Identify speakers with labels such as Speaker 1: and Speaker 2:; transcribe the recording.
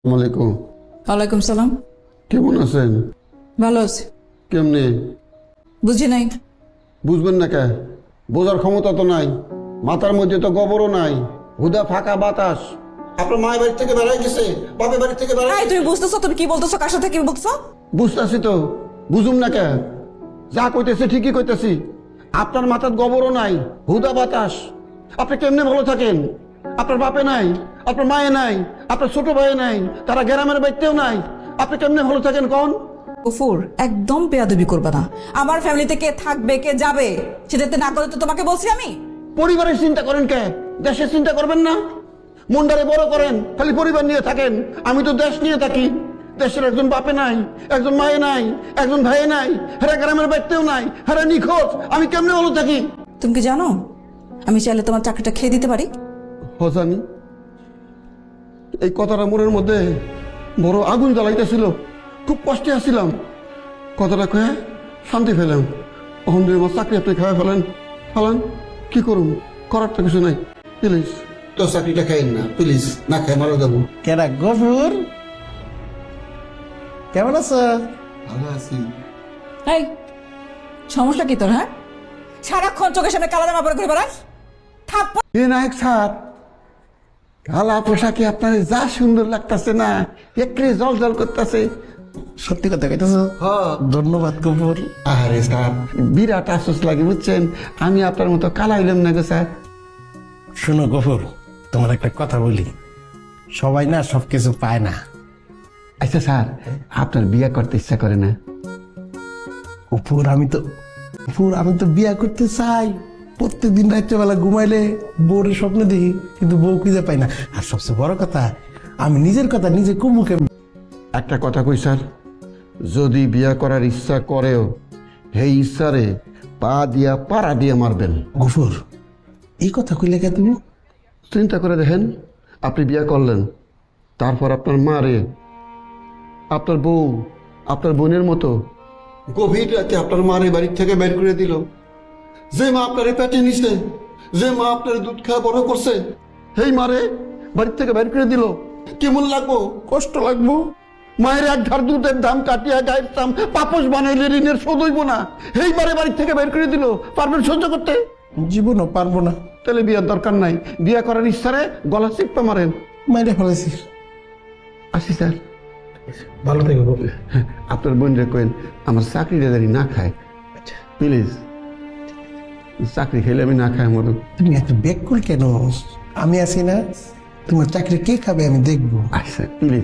Speaker 1: ওয়ালাইকুম।
Speaker 2: ওয়ালাইকুম সালাম।
Speaker 1: কেমন আছেন?
Speaker 2: ভালো আছি।
Speaker 1: কেমনে?
Speaker 2: বুঝি নাই।
Speaker 1: বুঝবেন না কে? বোঝার ক্ষমতা তো নাই, মাথার মধ্যে তো গোবরও নাই, হুদা ফাঁকা বাতাস। আপনার মায়ের বাড়ি থেকে বেড়াই গেছে, বাপের বাড়ি থেকে বেড়াই।
Speaker 2: এই তুমি বুঝতেছো? তুমি কি বলতেছো? কার সাথে কি বলছো?
Speaker 1: বুঝতেছি তো, বুঝুম না কে? যা কইতেছি ঠিকই কইতেছি। আপনার মাথার গোবরও নাই, হুদা বাতাস। আপনি কেমনে ভালো থাকেন? আপনার বাপে নাই, আপনার মায়ে নাই, আপনার ছোট ভাই নাই, তারা গ্রামের বাড়িতেও নাই। আপনি কেমনে ভালো থাকেন কোন?
Speaker 2: গফুর, একদম বেয়াদবি করবে না। আমার ফ্যামিলিতে কে থাকবে কে যাবে সেটাতে না করে তো তোমাকে বলছি আমি।
Speaker 1: পরিবারের চিন্তা করেন কে? দেশের চিন্তা করবেন না? মন্ডারে বড় করেন, খালি পরিবার নিয়ে থাকেন। আমি তো দেশ নিয়ে থাকি। দেশের একজন বাপে নাই, একজন মায়ে নাই, একজন ভাইয়ে নাই, হেরা গ্রামের বাড়িতেও নাই, হেরা নিখোঁজ। আমি কেমনে ভালো থাকি?
Speaker 2: তুমি কি জানো আমি চাইলে তোমার চাকরিটা খেয়ে দিতে পারি?
Speaker 1: জানি। এই কথাটা মনের মধ্যে বড় আগুন জ্বালাইতেছিল। খুব কষ্টে আসছিলাম, কথাটা কয়ে শান্তি পেলাম। অহন দুই আমার চাকরি আপনি খাওয়া ফেলেন ফেলেন, কি করুন? করার তো কিছু নাই। প্লিজ তো চাকরিটা খাইন না, প্লিজ। না খাই মারা যাবো।
Speaker 3: কেডা গফুর? কেমন আছো?
Speaker 1: ভালো আছি।
Speaker 2: এই সমস্যা কি তোর? হ্যাঁ, সারাক্ষণ চোখের সামনে কালা জামা পরে ঘুরে বেড়াস। থাপ্পড়।
Speaker 1: এ নায়ক স্যার, কালা পোশাকে আপনার যা সুন্দর লাগতেছে না, একটু জল জল করতেছে।
Speaker 3: সত্যি কথা কইতেছো? ধন্যবাদ গফুর।
Speaker 1: আরে স্যার, বিরাট আফসোস লাগে বুঝছেন, আমি আপনার মতো কালা হইলাম না গো স্যার।
Speaker 3: শোনো গফুর, তোমার একটা কথা বলি, সবাই না সবকিছু পায় না।
Speaker 1: আচ্ছা স্যার, আপনার বিয়ে করতে ইচ্ছা করে না?
Speaker 3: গফুর আমি তো বিয়া করতে চাই। প্রত্যেকদিন রাত্রেবেলা ঘুমাইলে বউর স্বপ্ন দেখি, কিন্তু বউ খুঁজে পাই না। আর সবচেয়ে বড় কথা, আমি নিজের কথা নিজে কুমুকে।
Speaker 1: একটা কথা কই স্যার, যদি বিয়ে করার ইচ্ছা করেও সেই ইচ্ছারে পা দিয়া পাড়া দিয়ে মারবেন।
Speaker 3: গফুর, এই কথা কইলে কে তুমি?
Speaker 1: চিন্তা করে দেখেন, আপনি বিয়ে করলেন, তারপর আপনার মারে, আপনার বউ, আপনার বোনের মতো গভীর রাতে আপনার মারে বাড়ি থেকে বের করে দিল। যে মা আপনার পেটে নিছে, যে মা আপনার দুধ খাওয়া বড় করছে, সেই মারে বাড়ি থেকে বের করে দিল। কেমন লাগবো? কষ্ট লাগবো। মায়ের এক ধার দুধের দাম কাটিয়া গায়ের দাম পাপস বানাইলে ঋণের শোধ হইব না। সেই মারে বাড়ি থেকে বের করে দিল, পারবেন সহ্য করতে?
Speaker 3: জীবনও পারবো না।
Speaker 1: তাহলে বিয়ার দরকার নাই, বিয়া করার ইচ্ছারে গলা চিপা মারেন।
Speaker 3: মাইরে ফেলেছি।
Speaker 1: আসি স্যার।
Speaker 3: ভালো থেকো।
Speaker 1: আপনার বোন রে কেন আমার চাকরিটা জানি না খায়, প্লিজ। চাকরি খেলে আমি না খাই মরুন।
Speaker 3: তুমি এত ব্যাকুল কেন? আমি আছি না, তোমার চাকরি কে খাবে আমি দেখবো।
Speaker 1: আচ্ছা প্লিজ।